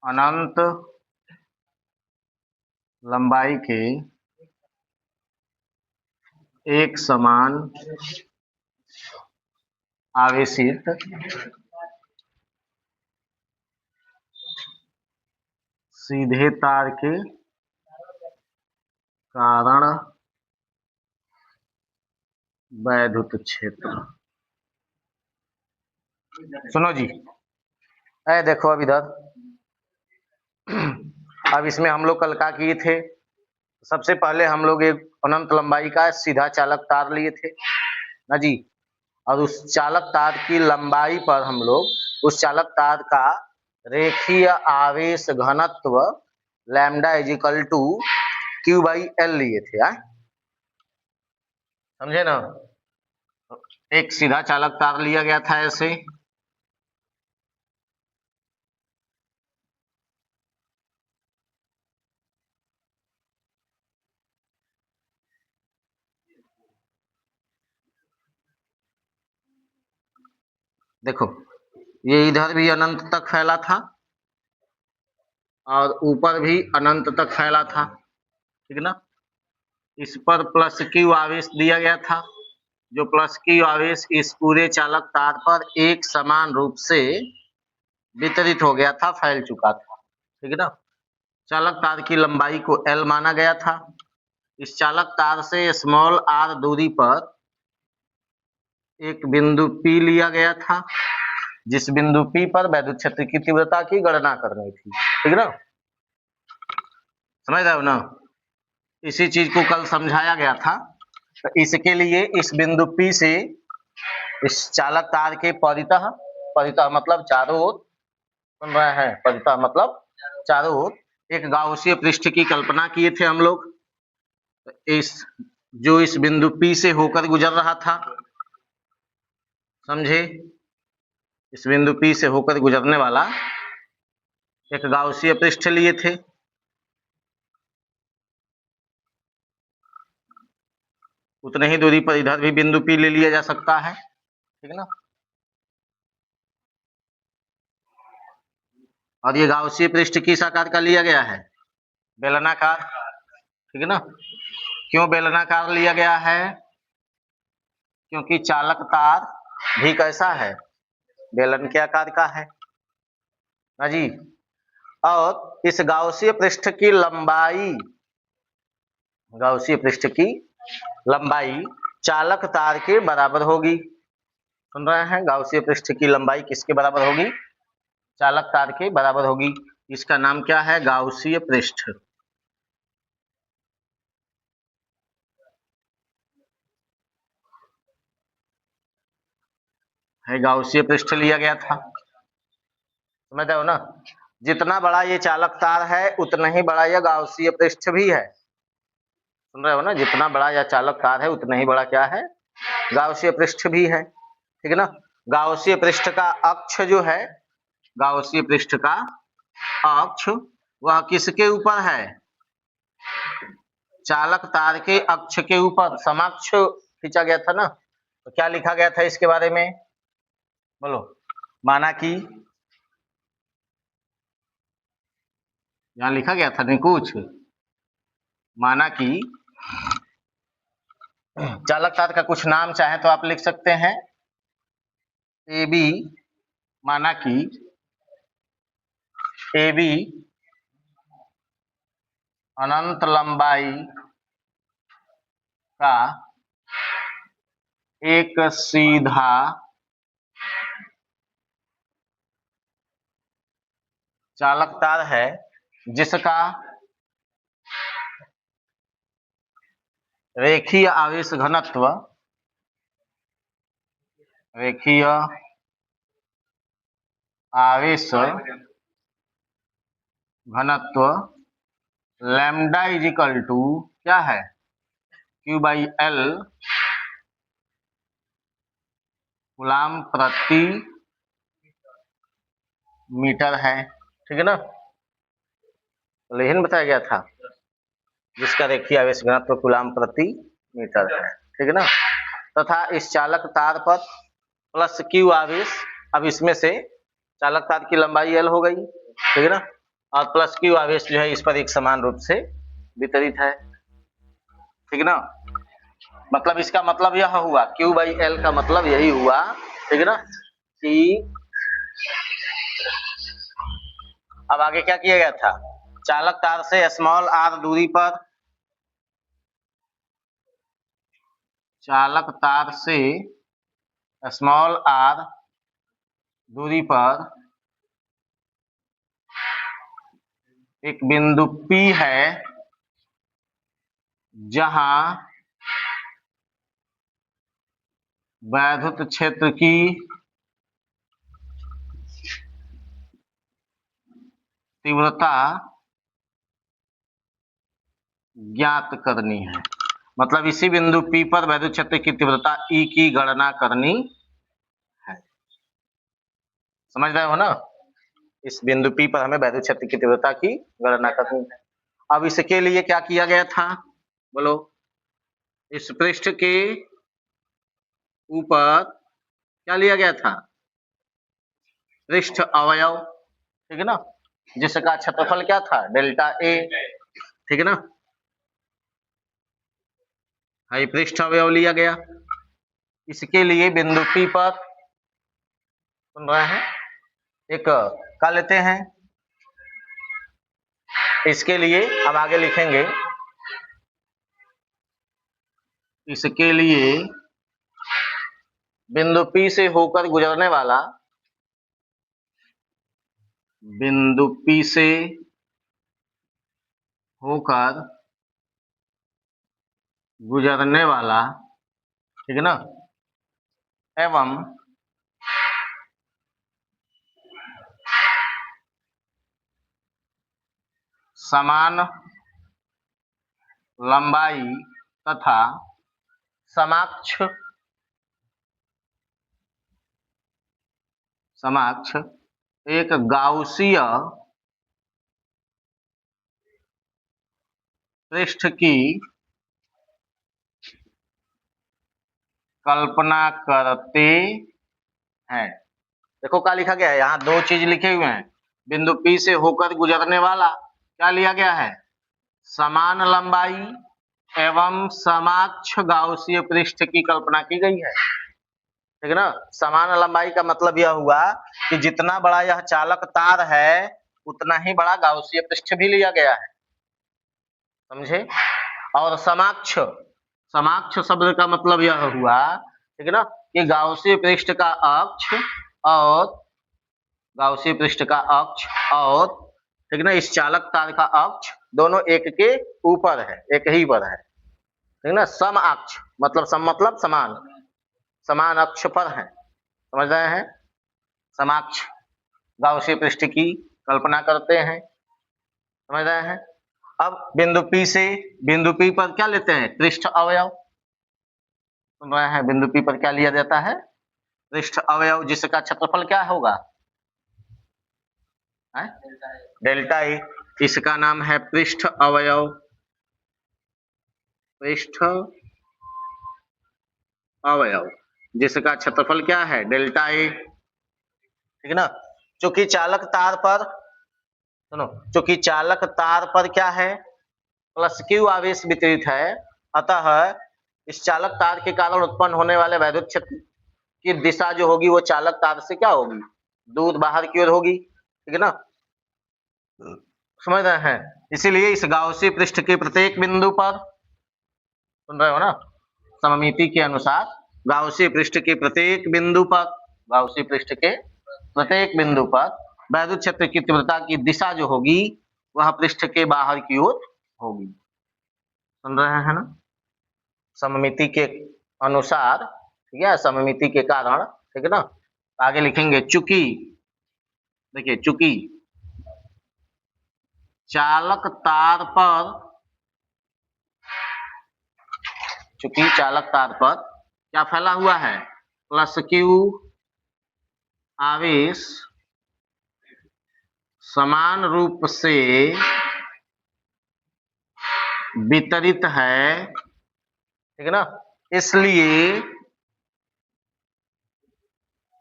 अनंत लंबाई के एक समान आवेशित सीधे तार के कारण वैद्युत क्षेत्र। सुनो जी, देखो अब इधर अब इसमें हम लोग कल का किए थे। सबसे पहले हम लोग एक अनंत लंबाई का सीधा चालक तार लिए थे ना जी, और उस चालक तार की लंबाई पर हम लोग उस चालक तार का रेखीय आवेश घनत्व lambda is equal to Q by L लिए थे। समझे ना? एक सीधा चालक तार लिया गया था ऐसे, देखो ये इधर भी अनंत तक फैला था और ऊपर भी अनंत तक फैला था, ठीक ना। इस पर प्लस क्यू आवेश दिया गया था, जो प्लस क्यू आवेश इस पूरे चालक तार पर एक समान रूप से वितरित हो गया था, फैल चुका था, ठीक है ना। चालक तार की लंबाई को L माना गया था। इस चालक तार से स्मॉल r दूरी पर एक बिंदु P लिया गया था, जिस बिंदु P पर वैद्युत क्षेत्र की तीव्रता की गणना करनी थी, ठीक है ना। समझ रहे हो ना? इसी चीज को कल समझाया गया था। तो इसके लिए इस बिंदु P से इस चालक तार के परितः, परितः मतलब चारों ओर, सुन रहे हैं, परितः मतलब चारों ओर एक गाउसीय पृष्ठ की कल्पना किए थे हम लोग। इस जो इस बिंदु P से होकर गुजर रहा था, समझे, इस बिंदु P से होकर गुजरने वाला एक गाउसीय पृष्ठ लिए थे। उतने ही दूरी पर इधर भी बिंदु P ले लिया जा सकता है, ठीक है ना। और ये गाउसीय पृष्ठ किस आकार का लिया गया है? बेलनाकार, ठीक है ना। क्यों बेलनाकार लिया गया है? क्योंकि चालक तार भी कैसा है? बेलन के आकार का है ना जी। और इस गाउसीय पृष्ठ की लंबाई, गाउसीय पृष्ठ की लंबाई चालक तार के बराबर होगी। सुन रहे हैं? गाउसीय पृष्ठ की लंबाई किसके बराबर होगी? चालक तार के बराबर होगी। इसका नाम क्या है? गाउसीय पृष्ठ है, गाउसीय पृष्ठ लिया गया था। समझ रहे हो ना? जितना बड़ा ये चालक तार है उतना ही बड़ा यह गाउसीय पृष्ठ भी है। सुन रहे हो ना? जितना बड़ा यह चालक तार है उतना ही बड़ा क्या है? गाउसीय पृष्ठ भी है, ठीक है ना। गाउसीय पृष्ठ का अक्ष जो है, गाउसीय पृष्ठ का अक्ष वह किसके ऊपर है? चालक तार के अक्ष के ऊपर समअक्ष खींचा गया था ना। तो क्या लिखा गया था इसके बारे में? बोलो। माना कि, यहां लिखा गया था नहीं कुछ, माना कि चालक तार का कुछ नाम चाहे तो आप लिख सकते हैं। ए बी, माना कि ए बी अनंत लंबाई का एक सीधा चालक तार है, जिसका रेखीय आवेश घनत्व, रेखीय आवेश घनत्व लैम्डा इजिकल टू क्या है? क्यू बाई एल कूलाम प्रति मीटर है, ठीक है ना। लेकिन बताया गया था जिसका रेखीय आवेश घनत्व कूलाम प्रति मीटर है, ठीक है ना। तथा इस चालक तार पर प्लस क्यू आवेश, अब इसमें से चालक तार की लंबाई एल हो गई, ठीक है ना। और प्लस क्यू आवेश जो है इस पर एक समान रूप से वितरित है, ठीक ना। मतलब इसका मतलब यह हुआ, Q बाई L का मतलब यही हुआ, ठीक है ना, कि अब आगे क्या किया गया था, चालक तार से स्मॉल r दूरी पर, चालक तार से स्मॉल r दूरी पर एक बिंदु P है जहां वैद्युत क्षेत्र की तीव्रता ज्ञात करनी है। मतलब इसी बिंदु P पर वैद्युत क्षेत्र की तीव्रता E की गणना करनी है। समझ रहे हो ना, इस बिंदु P पर हमें वैद्युत क्षेत्र की तीव्रता की गणना करनी है। अब इसके लिए क्या किया गया था, बोलो, इस पृष्ठ के ऊपर क्या लिया गया था, पृष्ठ अवयव, ठीक है ना, जिसका क्षेत्रफल क्या था, डेल्टा ए, ठीक है ना, हाई पृष्ठ अवयव लिया गया। इसके लिए बिंदु P पर, सुन रहे हैं, एक क्या लेते हैं, इसके लिए अब आगे लिखेंगे, इसके लिए बिंदु P से होकर गुजरने वाला, बिंदु P से होकर गुजरने वाला, ठीक है ना, एवं समान लंबाई तथा समाक्ष एक गाउसीय पृष्ठ की कल्पना करते हैं। देखो क्या लिखा गया है, यहाँ दो चीज लिखे हुए हैं, बिंदु P से होकर गुजरने वाला, क्या लिया गया है, समान लंबाई एवं समाक्ष गाउसीय पृष्ठ की कल्पना की गई है, ठीक है ना। समान लंबाई का मतलब यह हुआ कि जितना बड़ा यह चालक तार है उतना ही बड़ा गाउसीय पृष्ठ भी लिया गया है, समझे। और समाक्ष, समाक्ष शब्द का मतलब यह हुआ, ठीक है ना, कि गाउसीय पृष्ठ का अक्ष और गाउसीय पृष्ठ का अक्ष और, ठीक है ना, इस चालक तार का अक्ष दोनों एक के ऊपर है, एक ही पर है, ठीक है ना। सम अक्ष मतलब सम मतलब समान, समान अक्ष पर है, समझ रहे हैं। समाक्ष गाउसीय पृष्ठ की कल्पना करते हैं, समझ रहे हैं। अब बिंदु P से, बिंदु P पर क्या लेते हैं, पृष्ठ अवयव, सुन रहे हैं, बिंदु P पर क्या लिया जाता है, पृष्ठ अवयव, जिसका क्षेत्रफल क्या होगा, डेल्टा ए, इसका नाम है पृष्ठ अवयव, पृष्ठ अवयव, जिसका क्षेत्रफल क्या है, डेल्टा ए, ठीक है ना। चूंकि चालक तार पर, सुनो, चूंकि चालक तार पर क्या है, प्लस क्यू आवेश वितरित है, अतः इस चालक तार के कारण उत्पन्न होने वाले वैद्युत क्षेत्र की दिशा जो होगी वो चालक तार से क्या होगी, दूर बाहर की ओर होगी, ठीक है ना, समझ रहे हैं। इसीलिए इस गाउसी पृष्ठ के प्रत्येक बिंदु पर, सुन रहे हो ना, सममिति के अनुसार गाउसी पृष्ठ के प्रत्येक बिंदु पर, गाउसी पृष्ठ के प्रत्येक बिंदु पर वैद्युत क्षेत्र की तीव्रता की दिशा जो होगी वह पृष्ठ के बाहर की ओर होगी, सुन रहे हैं ना, सममिति के अनुसार, ठीक है, सममिति के कारण, ठीक है ना। आगे लिखेंगे, चूंकि, देखिए, चूंकि चालक तार पर, चूंकि चालक तार पर क्या फैला हुआ है, प्लस क्यू आवेश समान रूप से वितरित है, ठीक है ना, इसलिए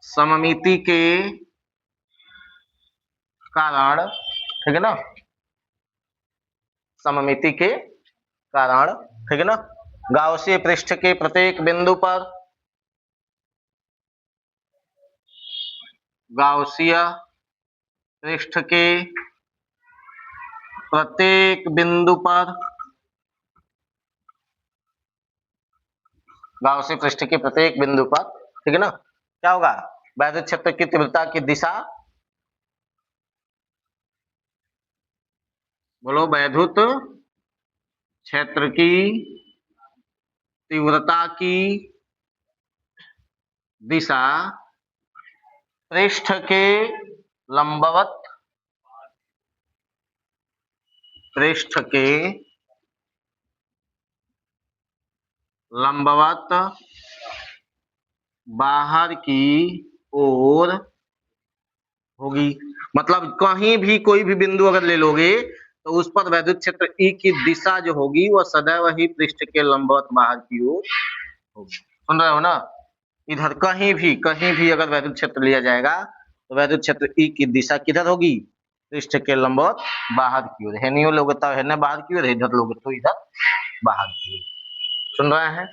सममिति के कारण, ठीक है ना, सममिति के कारण, ठीक है ना। गाउसीय पृष्ठ के प्रत्येक बिंदु पर, गाउसीय पृष्ठ के प्रत्येक बिंदु पर, गाउसीय पृष्ठ के प्रत्येक बिंदु पर, ठीक है ना, क्या होगा, वैद्युत क्षेत्र की तीव्रता की दिशा, बोलो, वैद्युत क्षेत्र की तीव्रता की दिशा पृष्ठ के लंबवत, पृष्ठ के लंबवत बाहर की ओर होगी। मतलब कहीं भी कोई भी बिंदु अगर ले लोगे तो उस पर वैद्युत क्षेत्र E की दिशा जो होगी वह सदैव ही पृष्ठ के लंबवत बाहर की ओर होगी। सुन रहे हो ना, इधर कहीं भी अगर वैद्युत क्षेत्र लिया जाएगा तो वैद्युत क्षेत्र E की दिशा किधर होगी, पृष्ठ के लंबवत बाहर की ओर। हेनियो लोगे तो हेने बाहर की ओर, इधर लोगे तो इधर बाहर की ओर। सुन रहे हैं।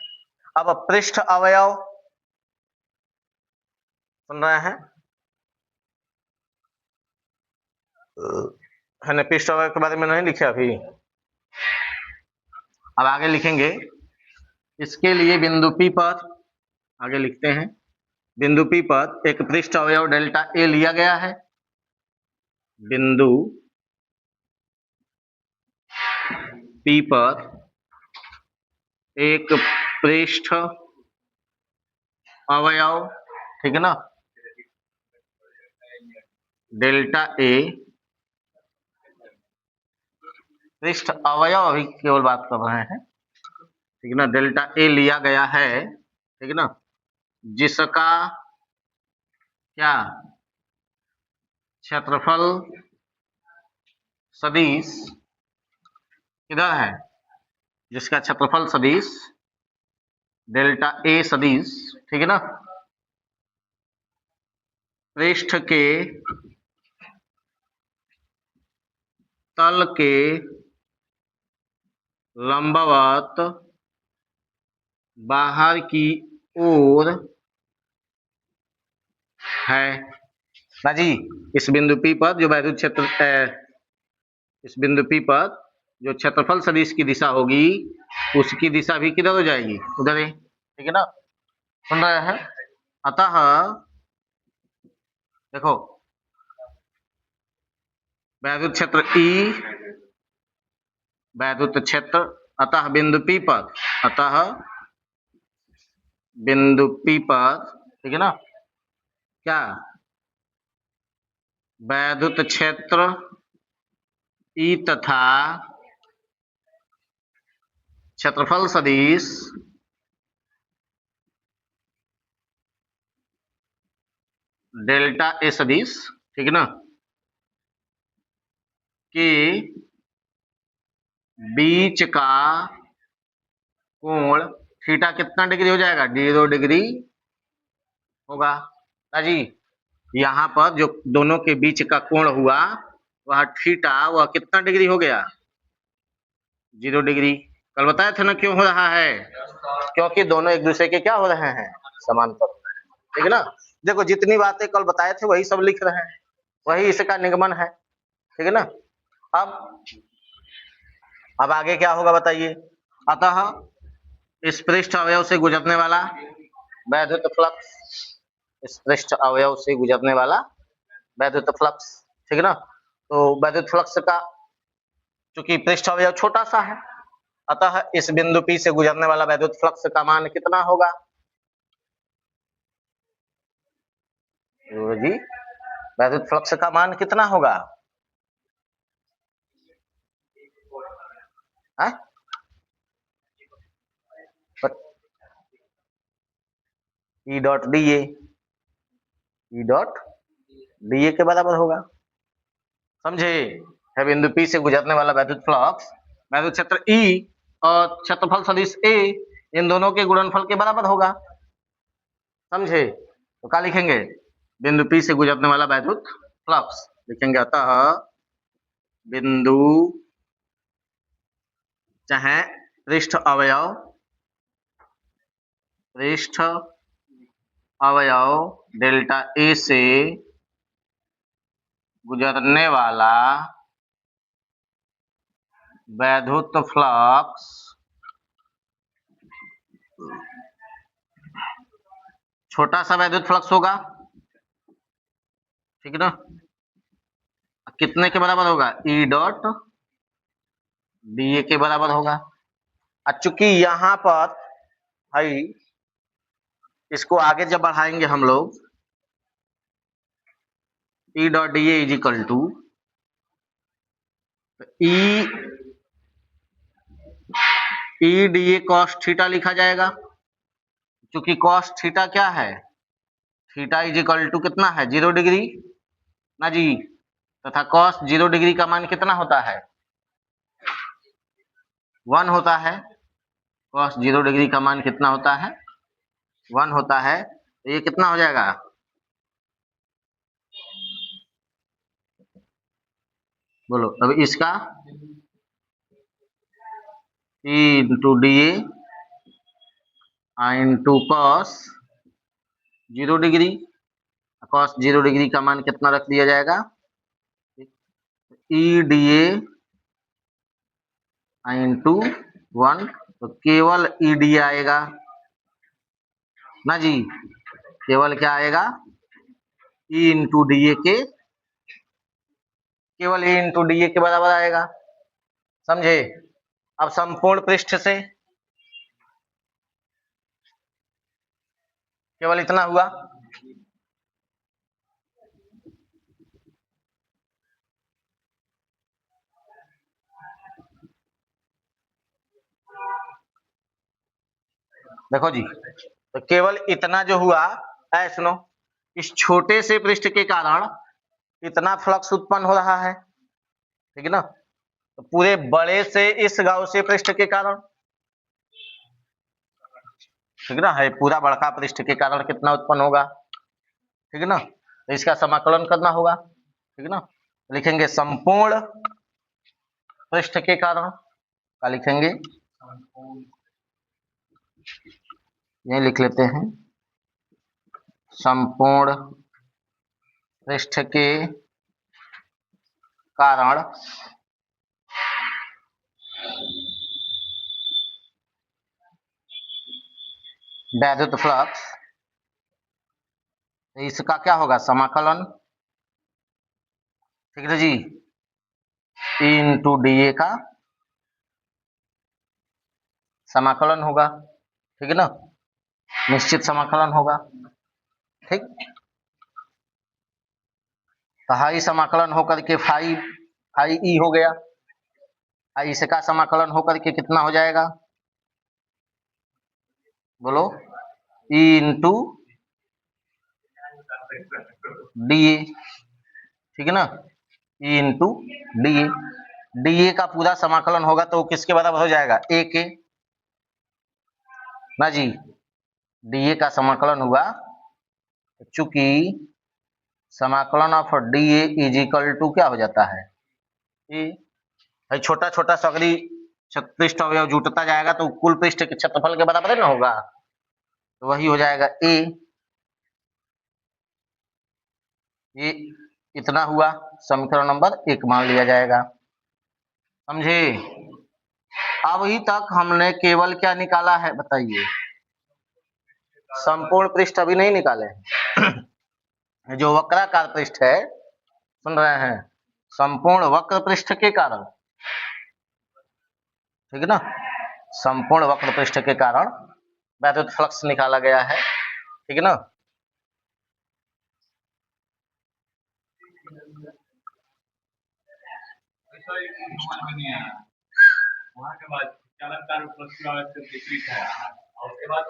अब पृष्ठ अवयव सुन रहे हैं, है पृष्ठ अवयव के बारे में नहीं लिखे अभी, अब आगे लिखेंगे। इसके लिए बिंदु P पर, आगे लिखते हैं, बिंदु P पर एक पृष्ठ अवयव डेल्टा A लिया गया है। बिंदु P पर एक पृष्ठ अवयव, ठीक है ना, डेल्टा A, पृष्ठ अवयव अभी केवल बात कर रहे हैं, ठीक है ना, डेल्टा A लिया गया है, ठीक है ना, जिसका क्या, क्षेत्रफल सदिश किधर है, जिसका क्षेत्रफल सदिश डेल्टा A सदिश, ठीक है ना, पृष्ठ के तल के लंबवत बाहर की ओर है ना जी। इस बिंदु P पर जो वैद्युत क्षेत्र, इस बिंदु P पर जो क्षेत्रफल सदिश की दिशा होगी उसकी दिशा भी किधर हो जाएगी, उधर ही, ठीक है ना। सुन रहे हैं। अतः देखो, वैद्युत क्षेत्र E, वैद्युत क्षेत्र, अतः बिंदु P पर, अतः बिंदु P पर, ठीक है ना, क्या, वैद्युत क्षेत्र E तथा क्षेत्रफल सदिश डेल्टा A सदिश, ठीक है ना, के बीच का कोण थीटा कितना डिग्री हो जाएगा, 0 डिग्री होगा ना जी। यहाँ पर जो दोनों के बीच का कोण हुआ वह थीटा, वह कितना डिग्री हो गया, 0 डिग्री। कल बताया था ना क्यों हो रहा है, क्योंकि दोनों एक दूसरे के क्या हो रहे हैं, समांतर, ठीक है ना। देखो जितनी बातें कल बताए थे वही सब लिख रहे हैं, वही इसका निगमन है, ठीक है ना। अब आगे क्या होगा बताइए। अतः इस पृष्ठ अवयव से गुजरने वाला वैद्युत फ्लक्स, इस पृष्ठ अवयव से गुजरने वाला वैद्युत फ्लक्स, ठीक है ना, तो वैद्युत फ्लक्स का चूंकि पृष्ठ अवयव छोटा सा है, अतः इस बिंदु P से गुजरने वाला वैद्युत फ्लक्स का मान कितना होगा जी, वैद्युत फ्लक्स का मान कितना होगा, E dot D A, E dot D A के बराबर होगा, समझे। है बिंदु P से गुजरने वाला वैद्युत फ्लक्स, वैद्युत क्षेत्र E और क्षेत्रफल सदिश A, इन दोनों के गुणनफल के बराबर होगा, समझे। तो क्या लिखेंगे, बिंदु P से गुजरने वाला वैद्युत फ्लक्स लिखेंगे, अतः बिंदु चाहे पृष्ठ अवयव डेल्टा ए से गुजरने वाला वैद्युत फ्लक्स छोटा सा वैद्युत फ्लक्स होगा, ठीक है ना। कितने के बराबर होगा? ई डॉट डी के बराबर होगा। चूंकि यहां पर भाई इसको आगे जब बढ़ाएंगे हम लोग, E dot D is equal to E D A cos theta लिखा जाएगा, क्योंकि कॉस थीटा क्या है? थीटा इज इक्वल टू कितना है? 0 डिग्री ना जी, तथा कॉस 0 डिग्री का मान कितना होता है? 1 होता है। कॉस 0 डिग्री का मान कितना होता है? 1 होता है। तो ये कितना हो जाएगा? बोलो अब इसका E into D into cos 0 degree, cos 0 degree का मान कितना रख दिया जाएगा? ई डी इंटू 1, तो केवल ई डी आएगा ना जी, केवल क्या आएगा? ई इंटू डी के, केवल ई इंटू डी के बराबर आएगा, समझे। अब संपूर्ण पृष्ठ से केवल इतना हुआ, देखो जी, तो केवल इतना जो हुआ है, सुनो, इस छोटे से पृष्ठ के कारण इतना फ्लक्स उत्पन्न हो रहा है, ठीक है ना। तो पूरे बड़े से इस गाउसियन पृष्ठ के कारण, ठीक है ना, है पूरा बड़का पृष्ठ के कारण कितना उत्पन्न होगा, ठीक है ना। तो इसका समाकलन करना होगा, ठीक है ना। लिखेंगे संपूर्ण पृष्ठ के कारण, क्या लिखेंगे? यही लिख लेते हैं, संपूर्ण पृष्ठ के कारण वैद्युत फ्लक्स, इसका क्या होगा? समाकलन, ठीक है जी, ई इंटू डी ए का समाकलन होगा, ठीक है ना, निश्चित समाकलन होगा, ठीक। तो हाई समाकलन होकर के फाई ई हो गया, इसका समाकलन होकर के कितना हो जाएगा? बोलो, ई इंटू डी ए, ठीक है ना, E into D A. D A का पूरा समाकलन होगा तो किसके बराबर हो जाएगा? ए के ना जी, डी ए का समाकलन हुआ, चूंकि समाकलन of D A is equal to क्या हो जाता है? ए। छोटा छोटा सगरी पृष्ठ अवयव जुटता जाएगा तो कुल पृष्ठ के क्षेत्रफल के बराबर ना होगा, तो वही हो जाएगा ए। ये इतना हुआ, समीकरण नंबर 1 मान लिया जाएगा, समझे। अभी तक हमने केवल क्या निकाला है बताइए? संपूर्ण पृष्ठ अभी नहीं निकाले हैं। जो वक्राकार पृष्ठ है, सुन रहे हैं, संपूर्ण वक्र पृष्ठ के कारण, ठीक है ना, संपूर्ण वक्र पृष्ठ के कारण वैद्युत फ्लक्स निकाला गया है, ठीक है ना। वहां के बाद चालकता विपरीत है, और उसके बाद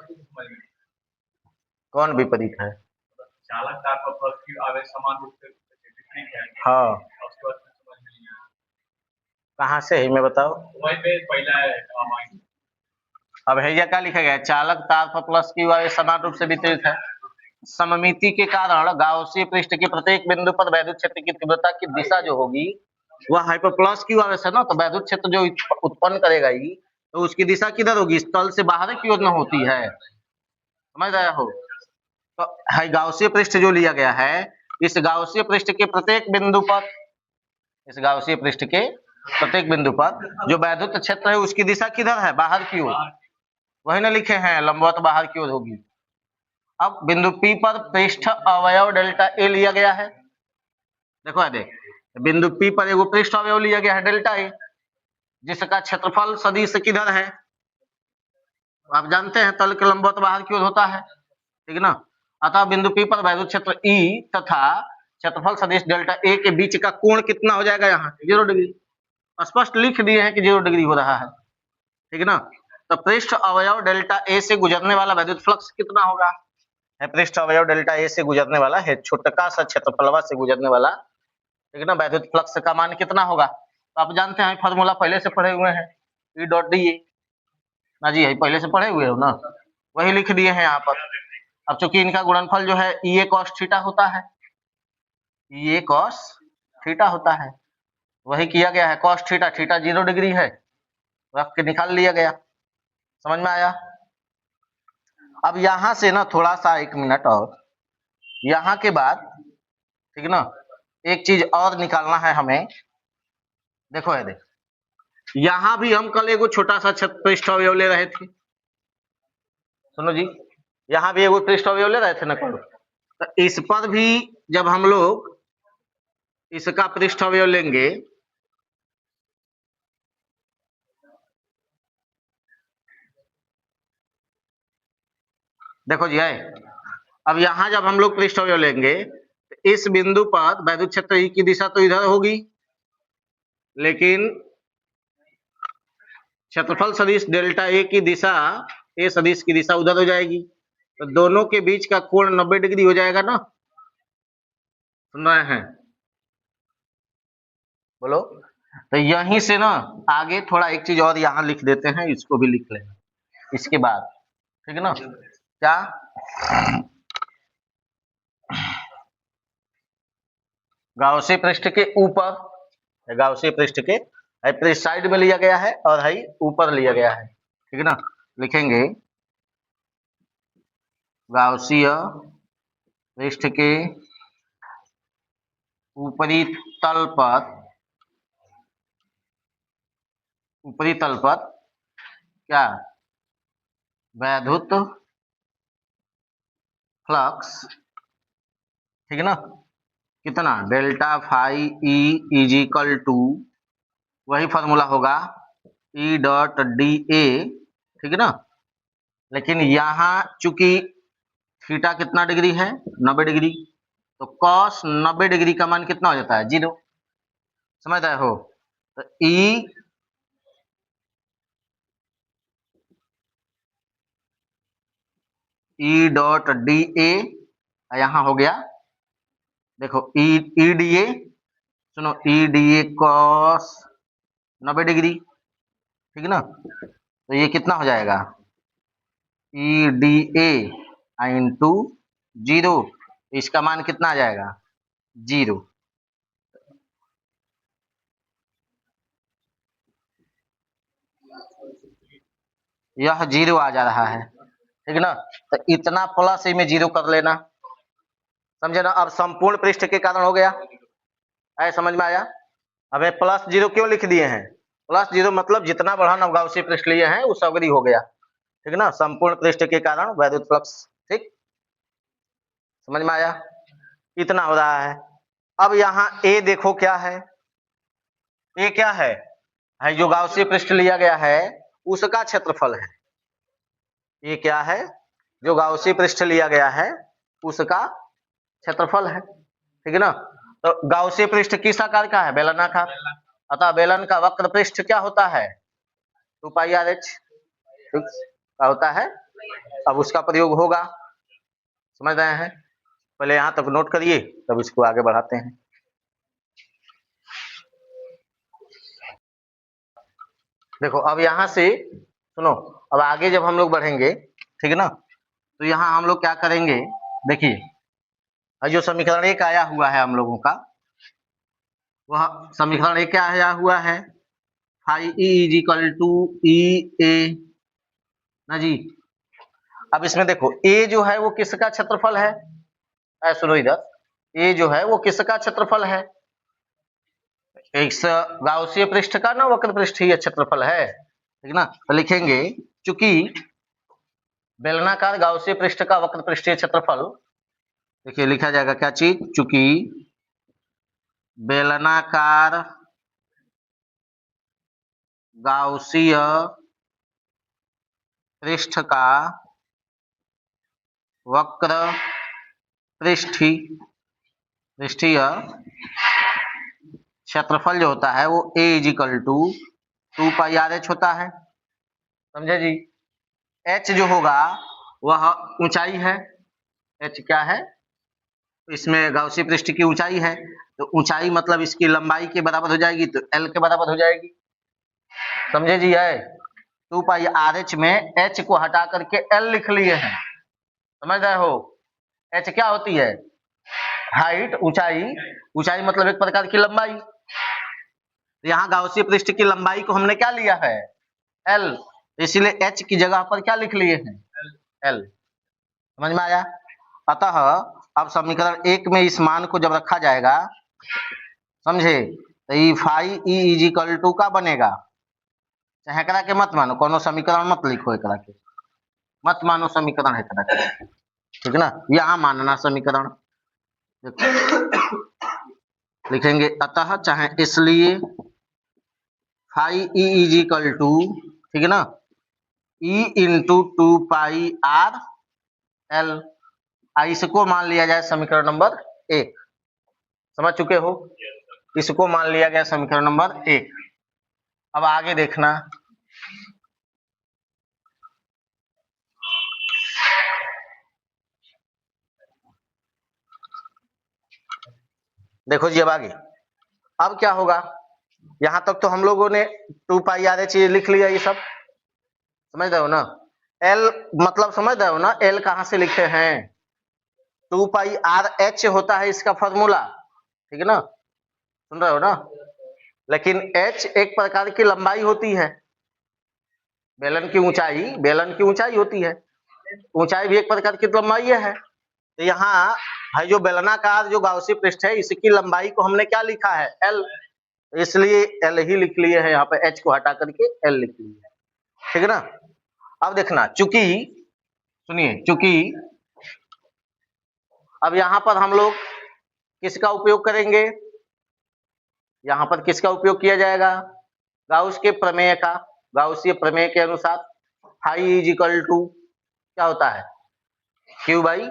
कौन विपरीत है? चालकता पर फ्लक्स आवेश समान रूप से विपरीत है। हाँ, उसके बाद समझ नहीं आया कहाँ से है, मैं बताओ। वही पे पहला है। अब हैया क्या लिखा गया? चालक तार पर प्लस की आवेश समान रूप से वितरित है। सममिति के कारण गाउसियन पृष्ठ के प्रत्येक बिंदु पर वैद्युत क्षेत्र की तीव्रता की दिशा जो होगी वह हाइपरप्लस क्यू आवेश है ना, तो वैद्युत क्षेत्र जो उत्पन्न करेगा ही, तो उसकी दिशा किधर होगी? तल से बाहर की ओर न होती है, समझ रहे हो? तो गाउसीय पृष्ठ जो लिया गया है, इस गाउसीय पृष्ठ के प्रत्येक बिंदु पर, इस गाउसीय पृष्ठ के प्रत्येक बिंदु पर जो वैद्युत क्षेत्र है उसकी दिशा किधर है? बाहर की ओर। वही ना लिखे हैं, लंबवत बाहर की ओर होगी। अब बिंदु P पर पृष्ठ अवयव डेल्टा ए लिया गया है। देखो देख, बिंदु P पर एगो पृष्ठ अवयव लिया गया है डेल्टा ए, जिसका क्षेत्रफल सदिश किधर है? आप जानते हैं तल के लंबवत बाहर की ओर होता है, ठीक है ना। अतः बिंदु P पर वैद्युत क्षेत्र E तथा क्षेत्रफल सदिश डेल्टा ए के बीच का कोण कितना हो जाएगा? यहाँ 0 डिग्री। स्पष्ट लिख दिए हैं कि 0 डिग्री हो रहा है, ठीक है ना। तो पृष्ठ अवयव डेल्टा ए से गुजरने वाला वैद्युत फ्लक्स कितना होगा? है पृष्ठ अवयव डेल्टा ए से गुजरने वाला है, छोटका सा क्षेत्रफलवा से गुजरने वाला, ठीक है ना, वैद्युत फ्लक्स का मान कितना होगा? तो आप जानते हैं फॉर्मूला पहले से पढ़े हुए हैं, E डॉट डी ए ना जी, है पहले से पढ़े हुए हो ना, वही लिख दिए हैं यहाँ पर। अब चूंकि इनका गुणनफल जो है ई ए कॉस थीटा होता है, ई ए कॉस थीटा होता है, वही किया गया है। कॉस थीटा, थीटा 0 डिग्री है, रख के निकाल लिया गया। समझ में आया? अब यहां से ना थोड़ा सा 1 मिनट और, यहाँ के बाद, ठीक है ना, एक चीज और निकालना है हमें। देखो है, देख, यहां भी हम कल एगो छोटा सा पृष्ठ अवयव ले रहे थे, सुनो जी, यहाँ भी एगो पृष्ठ अवयव ले रहे थे ना कल। तो इस पर भी जब हम लोग इसका पृष्ठ अवयव लेंगे, देखो जी है, अब यहां जब हम लोग पृष्ठ अवयव लेंगे, तो इस बिंदु पर वैद्युत क्षेत्र ई की दिशा तो इधर होगी, लेकिन क्षेत्रफल सदिश डेल्टा ए की दिशा, ए सदिश की दिशा उधर हो जाएगी, तो दोनों के बीच का कोण 90 डिग्री हो जाएगा ना। सुन रहे हैं? बोलो। तो यहीं से ना आगे थोड़ा एक चीज और यहाँ लिख देते हैं, इसको भी लिख लेना इसके बाद, ठीक है ना। क्या? गाउसी पृष्ठ के ऊपर, गाउसी पृष्ठ के पृष्ठ साइड में लिया गया है और है ऊपर लिया गया है, ठीक है ना। लिखेंगे गाउसीय पृष्ठ के ऊपरी तल पर, ऊपरी तल पर क्या? वैद्युत फ्लक्स, ठीक है ना, कितना? Delta phi E is equal to, वही फॉर्मूला होगा ई डॉट डी ए, ठीक है ना। लेकिन यहाँ चूंकि थीटा कितना डिग्री है? 90 डिग्री, तो कॉस 90 डिग्री का मान कितना हो जाता है? 0। समझ रहे हो? तो ई डॉट डी ए यहाँ हो गया, देखो ई डी ए, सुनो, ई डी ए कॉस 90 डिग्री, ठीक है ना। तो ये कितना हो जाएगा? ई डी ए इंटू 0, इसका मान कितना आ जाएगा? 0। यह 0 आ जा रहा है, ठीक है ना। तो इतना प्लस में 0 कर लेना, समझे ना। अब संपूर्ण पृष्ठ के कारण हो गया, ऐ समझ में आया? अब प्लस 0 क्यों लिख दिए हैं? प्लस 0 मतलब जितना बढ़ा नवगाउसी पृष्ठ लिए हैं वो सगरी हो गया, ठीक है ना, संपूर्ण पृष्ठ के कारण वैद्युत फ्लक्स, ठीक, समझ में आया? इतना हो रहा है। अब यहाँ ए देखो क्या है, ए क्या है? जो गाउसी पृष्ठ लिया गया है उसका क्षेत्रफल है। ये क्या है? जो गाउसी पृष्ठ लिया गया है उसका क्षेत्रफल है, ठीक है ना। तो गाउसी पृष्ठ किस आकार का है? बेलनाकार। अतः बेलन का वक्र पृष्ठ क्या होता है? 2 पाई आर एच, ठीक, क्या होता है? अब उसका प्रयोग होगा, समझ रहे हैं? पहले यहां तक नोट करिए, तब इसको आगे बढ़ाते हैं। देखो अब यहां से सुनो, अब आगे जब हम लोग बढ़ेंगे, ठीक है ना, तो यहाँ हम लोग क्या करेंगे? देखिए, जो समीकरण 1 आया हुआ है हम लोगों का, वह समीकरण ए क्या आया हुआ है, phi E is equal to E A ना जी। अब इसमें देखो ए जो है वो किसका क्षेत्रफल है, सुनो इधर, ए जो है वो किसका क्षेत्रफल है, इस गाउसीय पृष्ठ का ना वक्र पृष्ठीय क्षेत्रफल है, ठीक ना। तो लिखेंगे चूंकि बेलनाकार गाउसीय पृष्ठ का वक्र पृष्ठीय क्षेत्रफल, देखिए लिखा जाएगा क्या चीज, चूंकि बेलनाकार गाउसीय पृष्ठ का वक्र पृष्ठीय क्षेत्रफल जो होता है वो a is equal to 2πr/h होता है, समझे जी। h जो होगा वह ऊंचाई है, h क्या है, इसमें गाउसी पृष्ठ की ऊंचाई है, तो ऊंचाई मतलब इसकी लंबाई के बराबर हो जाएगी, तो l के बराबर हो जाएगी, समझे जी। है 2πr/h में h को हटा करके l लिख लिए हैं, समझ रहे हो। h क्या होती है, हाइट, ऊंचाई, ऊंचाई मतलब एक प्रकार की लंबाई, तो यहाँ गाउसी पृष्ठ की लंबाई को हमने क्या लिया है, l, इसीलिए h की जगह पर क्या लिख लिए हैं, l, समझ में आया। अतः अब समीकरण 1 में इस मान को जब रखा जाएगा, समझे, तो ई phi E is equal to का बनेगा, चाहे एकरा के मत मानो, कोनो समीकरण मत लिखो, एकरा के मत मानो समीकरण है एकरा के, ठीक ना, यहाँ मानना समीकरण, देखो लिखेंगे अतः चाहे इसलिए phi E is equal to, ठीक है ना, ई इंटू 2πr l, इसको मान लिया जाए समीकरण नंबर 1, समझ चुके हो, इसको मान लिया गया समीकरण नंबर 1। अब आगे देखना, देखो जी अब आगे, अब क्या होगा, यहां तक तो हम लोगों ने 2πr/h लिख लिया, ये सब समझ रहे हो ना, l मतलब समझ रहे हो ना, l कहां से लिखे हैं, 2πr/h होता है इसका फॉर्मूला, ठीक है ना, सुन रहे हो ना, लेकिन h एक प्रकार की लंबाई होती है, बेलन की ऊंचाई होती है, ऊंचाई भी एक प्रकार की लंबाई है, तो यहाँ है जो बेलनाकार जो गाउसी पृष्ठ है इसकी लंबाई को हमने क्या लिखा है, l, इसलिए l ही लिख लिए हैं, यहाँ पे h को हटा करके l लिख लिए है, ठीक है ना। अब देखना, चूंकि सुनिए, चूंकि अब यहाँ पर हम लोग किसका उपयोग करेंगे, यहाँ पर किसका उपयोग किया जाएगा, गाउस के प्रमेय का, गाउसीय प्रमेय के अनुसार फाई इज इक्वल टू क्या होता है, क्यू बाई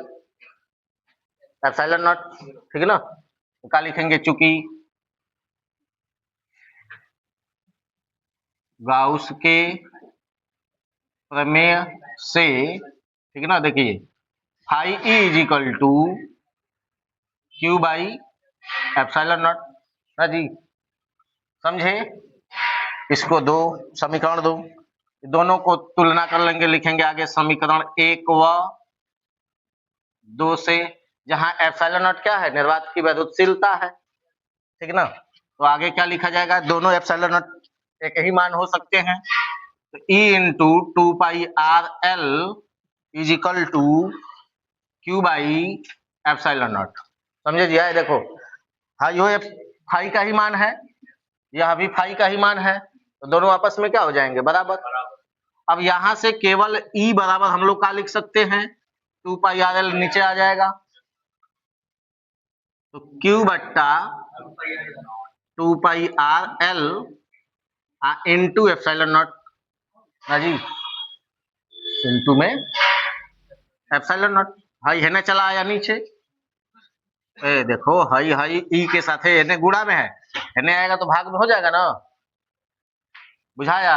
एप्सिलॉन नॉट, ठीक है ना। क्या लिखेंगे, चूंकि गाउस के प्रमेय से, ठीक है ना, देखिए phi E is equal to Q by epsilon not ना जी, समझे। इसको दो समीकरण दो, दोनों को तुलना कर लेंगे, लिखेंगे आगे समीकरण 1 व 2 से, जहां एप्सिलॉन नॉट क्या है, निर्वात की वैद्युतशीलता है, ठीक है ना, तो आगे क्या लिखा जाएगा, दोनों एप्सिलॉन नॉट एक ही मान हो सकते हैं, तो E into 2πr/l is equal to Q by epsilon not, समझे जी। आए देखो, हाँ यो फाई का ही मान है, यह भी फाई का ही मान है, तो दोनों आपस में क्या हो जाएंगे, बराबर। अब यहां से केवल E बराबर हम लोग का लिख सकते हैं, 2πr/l नीचे आ जाएगा, तो Q बट्टा 2πr/l इंटू एप्सिलॉन नॉट ना जी, इंटू में एप्सिलॉन नॉट, हाई है ना, चला आया नीचे, ए देखो हाई हाई ई के साथ है, एने गुणा में है, एने आएगा तो भाग में हो जाएगा ना, बुझाया।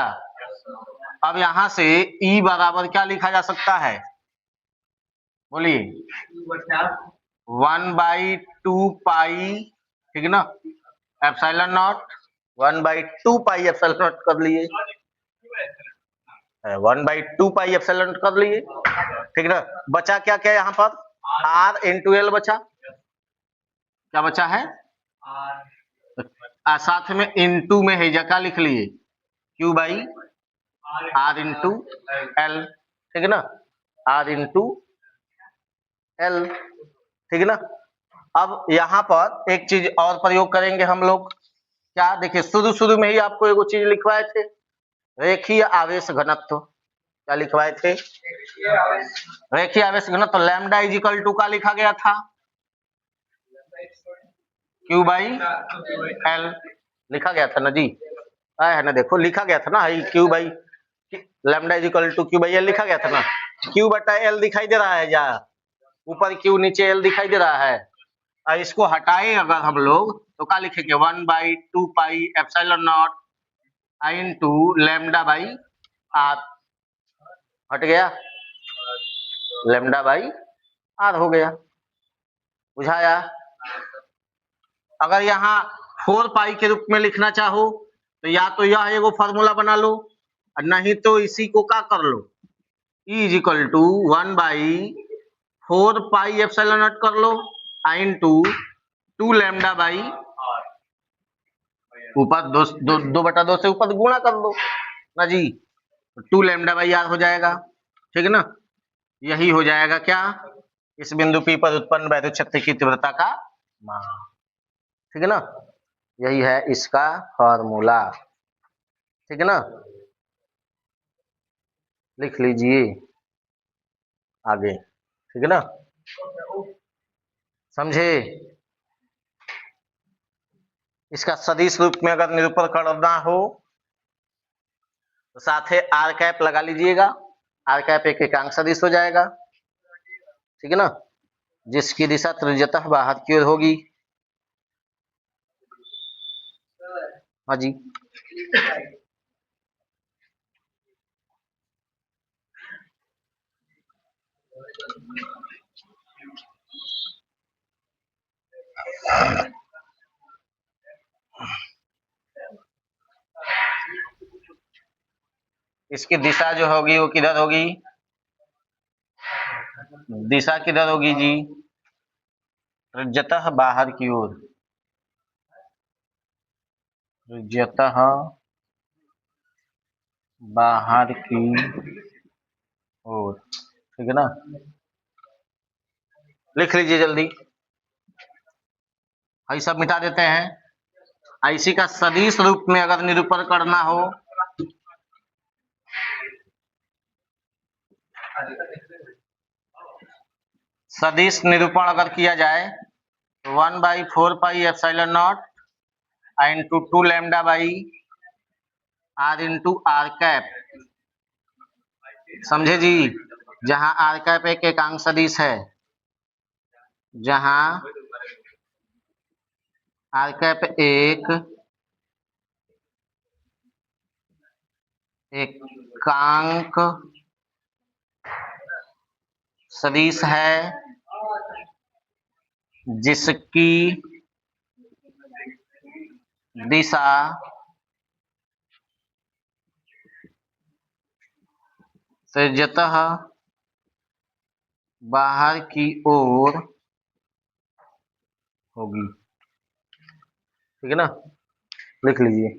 अब यहां से ई बराबर क्या लिखा जा सकता है, बोलिए, 1/2 ठीक है ना, एप्सिलॉन नॉट 1/2 एप्सिलॉन नॉट कर लिए, 1/2 एप्सिलॉन नॉट कर लिए, ठीक ना। बचा क्या क्या यहाँ पर, r इंटू एल बचा, क्या बचा है, साथ में इंटू में है क्या लिख लिए, Q by R into L, ठीक है ना, आर इंटू एल, ठीक है ना। अब यहाँ पर एक चीज और प्रयोग करेंगे हम लोग, क्या देखिए शुरू शुरू में ही आपको एक चीज लिखवाए थे, रेखीय आवेश घनत्व, क्या लिखवाए थे, रेखीय आवेश घनत्व लैम्डा इज इक्वल टू का लिखा गया था, क्यू बाई एल लिखा गया था ना जी, है ना, देखो लिखा गया था ना, Q by lambda is equal to Q by L लिखा गया था ना, क्यू बटा एल दिखाई दे रहा है या ऊपर क्यू नीचे एल दिखाई दे रहा है। और इसको हटाए अगर हम लोग तो क्या लिखेंगे, 1/2 pi epsilon not I into lambda by R, हट गया, लैम्डा बाई आर हो गया, बुझाया। अगर यहाँ 4 पाई के रूप में लिखना चाहो तो या तो यह एगो फॉर्मूला बना लो, और नहीं तो इसी को क्या कर लो, E is equal to 1/4 pi epsilon not कर लो आई इंटू 2 लैम्डा बाई ऊपर दो बटा दो से ऊपर गुणा कर दो ना जी, 2 लैम्डा बाई आर हो जाएगा, ठीक है ना। यही हो जाएगा क्या, इस बिंदु P पर उत्पन्न वैद्युत क्षेत्र की तीव्रता का मान, ठीक है ना, यही है इसका फॉर्मूला, ठीक है ना, लिख लीजिए आगे, ठीक है ना, समझे। इसका सदिश रूप में अगर निरूपण करना हो तो साथ ही आर कैप लगा लीजिएगा, आर कैप एक एकांक सदिश हो जाएगा, ठीक है ना, जिसकी दिशा त्रिज्यतः बाहर की ओर होगी, हाँ जी, इसकी दिशा जो होगी वो किधर होगी, दिशा किधर होगी जी, त्रिज्यतः बाहर की ओर, त्रिज्यतः बाहर की ओर, ठीक है ना, लिख लीजिए जल्दी, ये सब मिटा देते हैं। इसी का सदिश रूप में अगर निरूपण करना हो सदिश निरूपण अगर किया जाए तो 1/4 pi epsilon not into 2 lambda by R into R cap, समझे जी, जहां आर कैप एक एकांक सदिश है, जहां आर कैप एक एकांक सदिश है जिसकी दिशा त्रिज्यतः बाहर की ओर होगी, ठीक है ना, लिख लीजिए।